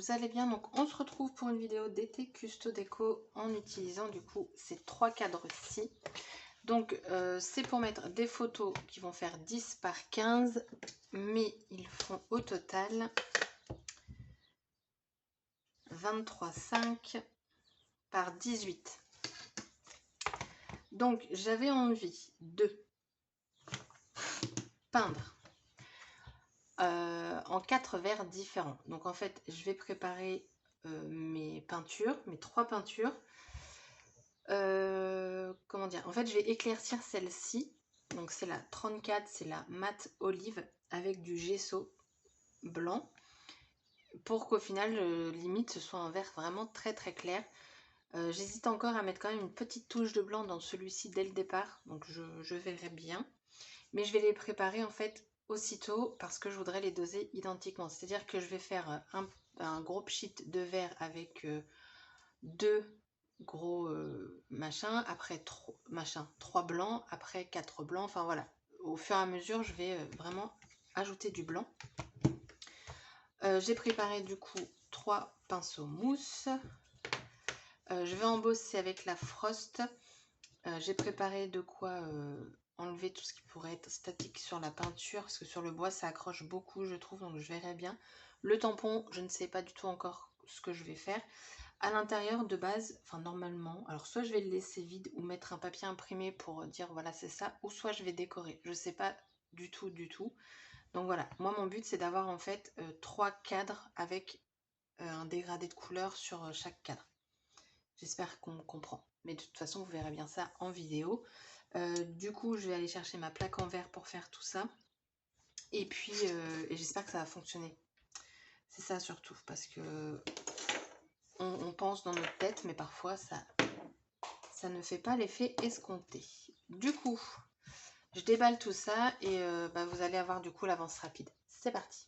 vous allez bien. Donc on se retrouve pour une vidéo d'été custo déco en utilisant du coup ces 3 cadres-ci. Donc c'est pour mettre des photos qui vont faire 10 par 15, mais ils font au total 23,5 par 18. Donc j'avais envie de peindre en 4 verres différents. Donc en fait je vais préparer mes peintures, mes 3 peintures. Comment dire, en fait je vais éclaircir celle-ci. Donc c'est la 34, c'est la mat olive avec du gesso blanc, pour qu'au final limite ce soit un vert vraiment très très clair. J'hésite encore à mettre quand même une petite touche de blanc dans celui-ci dès le départ, donc je verrai bien. Mais je vais les préparer en fait aussitôt parce que je voudrais les doser identiquement. C'est-à-dire que je vais faire un gros pchit de vert avec 2 gros machins, après 3 blancs, après 4 blancs, enfin voilà. Au fur et à mesure, je vais vraiment ajouter du blanc. J'ai préparé du coup 3 pinceaux mousse. Je vais embosser avec la Frost. J'ai préparé de quoi enlever tout ce qui pourrait être statique sur la peinture, parce que sur le bois ça accroche beaucoup je trouve, donc je verrai bien. Le tampon, je ne sais pas du tout encore ce que je vais faire. À l'intérieur de base, enfin normalement, alors soit je vais le laisser vide ou mettre un papier imprimé pour dire voilà c'est ça, ou soit je vais décorer, je sais pas du tout. Donc voilà, moi mon but c'est d'avoir en fait 3 cadres avec un dégradé de couleur sur chaque cadre. J'espère qu'on comprend, mais de toute façon vous verrez bien ça en vidéo. Du coup je vais aller chercher ma plaque en verre pour faire tout ça, et puis j'espère que ça va fonctionner. C'est ça surtout, parce que on pense dans notre tête, mais parfois ça ne fait pas l'effet escompté. Du coup je déballe tout ça et vous allez avoir du coup l'avance rapide. C'est parti.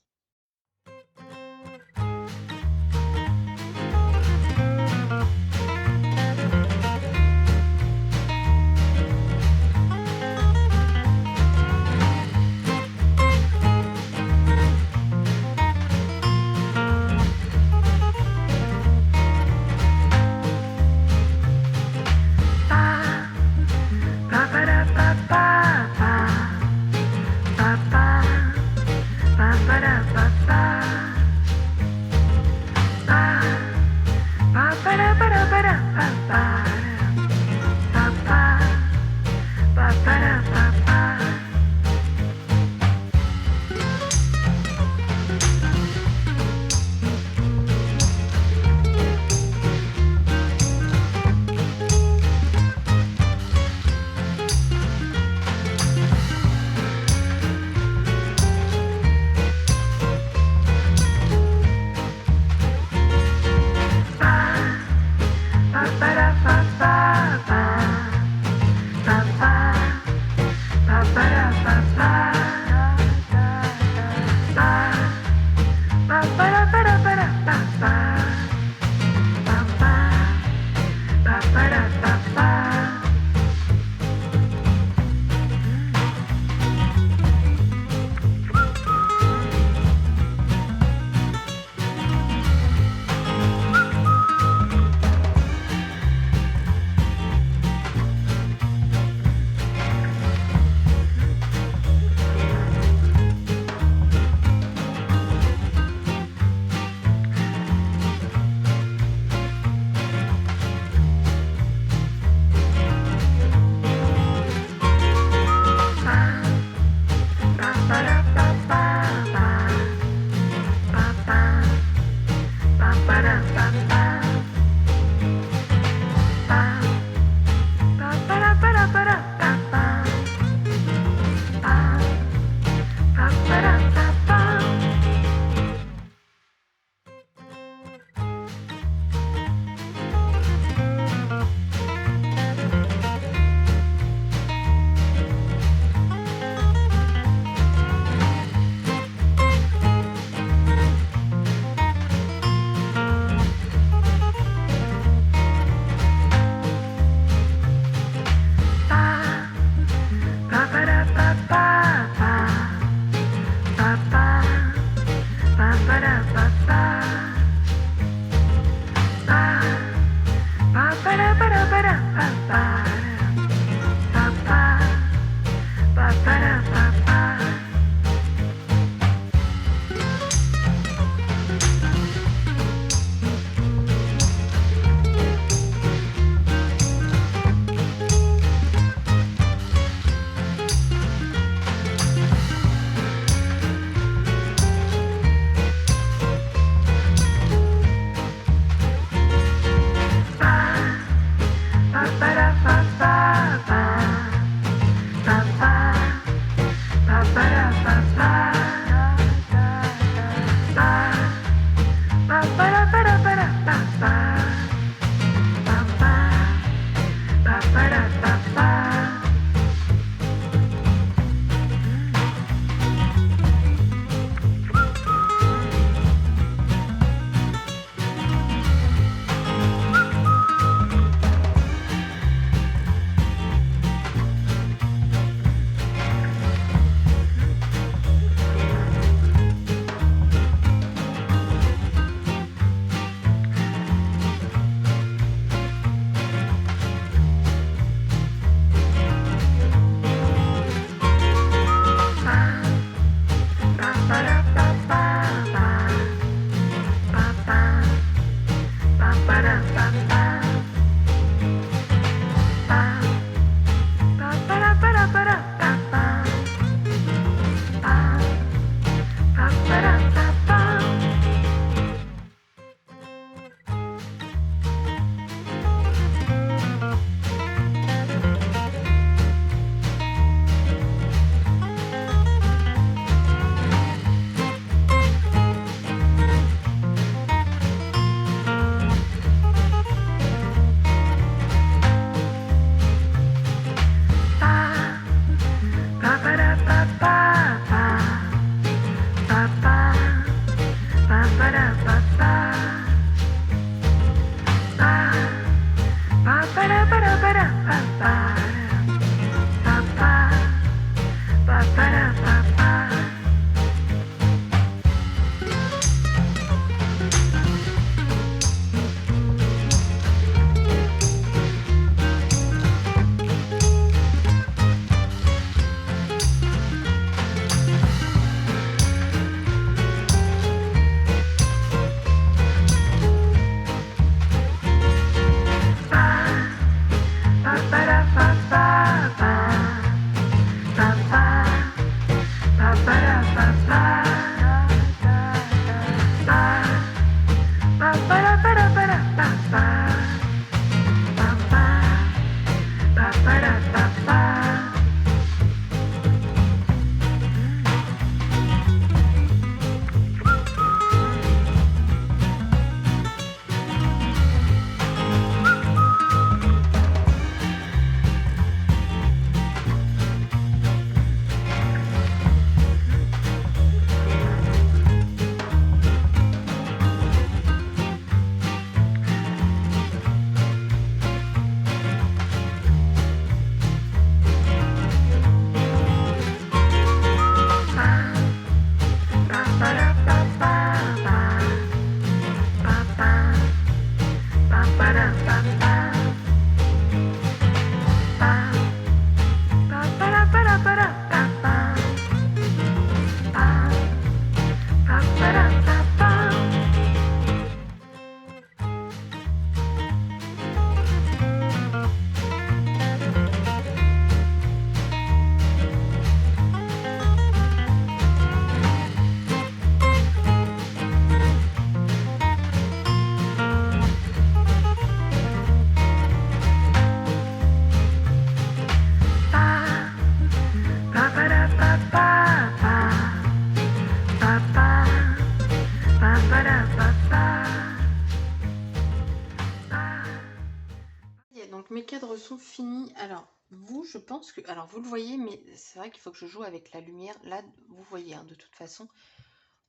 sont finis. Alors, vous, je pense que... Alors, vous le voyez, mais c'est vrai qu'il faut que je joue avec la lumière. Là, vous voyez, hein, de toute façon.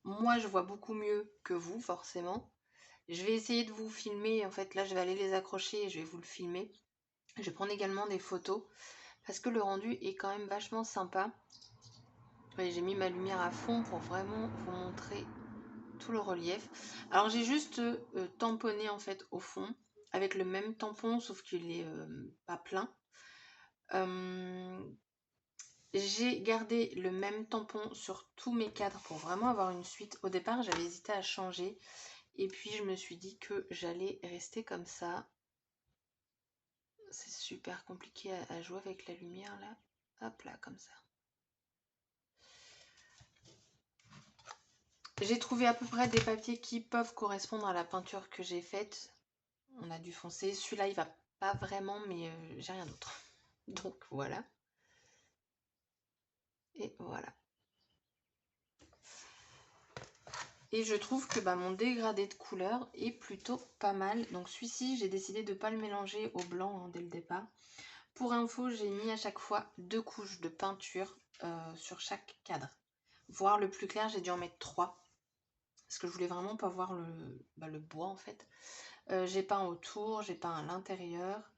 Moi, je vois beaucoup mieux que vous, forcément. Je vais essayer de vous filmer. En fait, là, je vais aller les accrocher et je vais vous le filmer. Je vais prendre également des photos parce que le rendu est quand même vachement sympa. Ouais, j'ai mis ma lumière à fond pour vraiment vous montrer tout le relief. Alors j'ai juste tamponné en fait au fond avec le même tampon sauf qu'il est pas plein. J'ai gardé le même tampon sur tous mes cadres pour vraiment avoir une suite. Au départ j'avais hésité à changer et puis je me suis dit que j'allais rester comme ça. C'est super compliqué à jouer avec la lumière là. Hop là, comme ça. J'ai trouvé à peu près des papiers qui peuvent correspondre à la peinture que j'ai faite. On a du foncé. Celui-là, il va pas vraiment, mais j'ai rien d'autre. Donc voilà. Et voilà. Et je trouve que mon dégradé de couleur est plutôt pas mal. Donc celui-ci, j'ai décidé de ne pas le mélanger au blanc dès le départ. Pour info, j'ai mis à chaque fois 2 couches de peinture sur chaque cadre. Voire le plus clair, j'ai dû en mettre 3. Parce que je voulais vraiment pas voir le bois en fait. J'ai peint autour, j'ai peint à l'intérieur.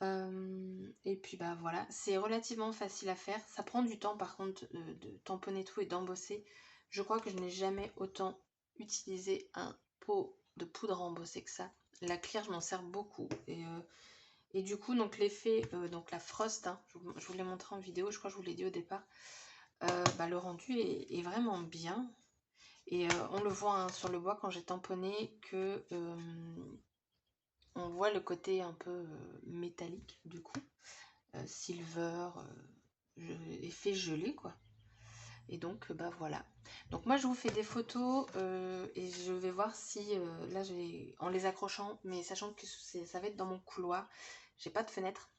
Et puis voilà, c'est relativement facile à faire. Ça prend du temps par contre de tamponner tout et d'embosser. Je crois que je n'ai jamais autant utilisé un pot de poudre embossée que ça. La clear, je m'en sers beaucoup. Et du coup, donc l'effet, donc la frost, hein, je vous l'ai montré en vidéo, je crois que je vous l'ai dit au départ. Le rendu est vraiment bien. Et on le voit hein, sur le bois quand j'ai tamponné que on voit le côté un peu métallique du coup, silver, effet gelé quoi. Et donc voilà. Donc moi je vous fais des photos et je vais voir si là en les accrochant, mais sachant que ça va être dans mon couloir, j'ai pas de fenêtre.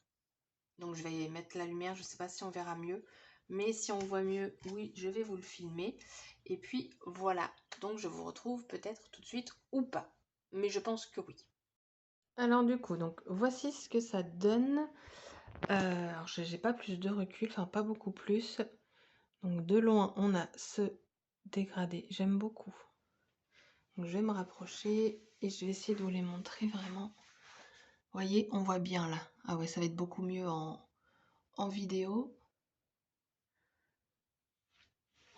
Donc je vais mettre la lumière, je sais pas si on verra mieux. Mais si on voit mieux, oui, je vais vous le filmer. Et puis voilà. Donc je vous retrouve peut-être tout de suite ou pas. Mais je pense que oui. Alors du coup, donc voici ce que ça donne. Alors j'ai pas plus de recul, enfin pas beaucoup plus. Donc de loin, on a ce dégradé. J'aime beaucoup. Donc je vais me rapprocher et je vais essayer de vous les montrer vraiment. Vous voyez, on voit bien là. Ah ouais, ça va être beaucoup mieux en vidéo.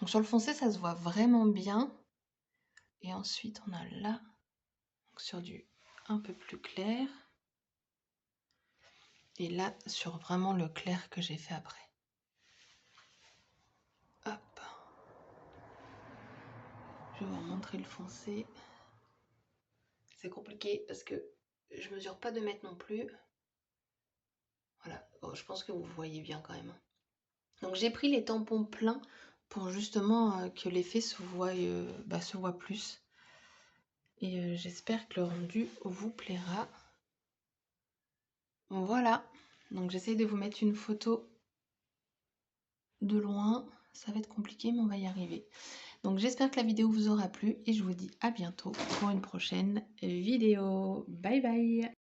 Donc sur le foncé, ça se voit vraiment bien. Et ensuite, on a là, donc sur du un peu plus clair. Et là, sur vraiment le clair que j'ai fait après. Hop. Je vais vous montrer le foncé. C'est compliqué parce que je mesure pas de mètre non plus. Voilà, bon, je pense que vous voyez bien quand même. Donc j'ai pris les tampons pleins pour justement que l'effet se voit plus. Et j'espère que le rendu vous plaira. Voilà, donc j'essaie de vous mettre une photo de loin. Ça va être compliqué mais on va y arriver. Donc j'espère que la vidéo vous aura plu et je vous dis à bientôt pour une prochaine vidéo. Bye bye!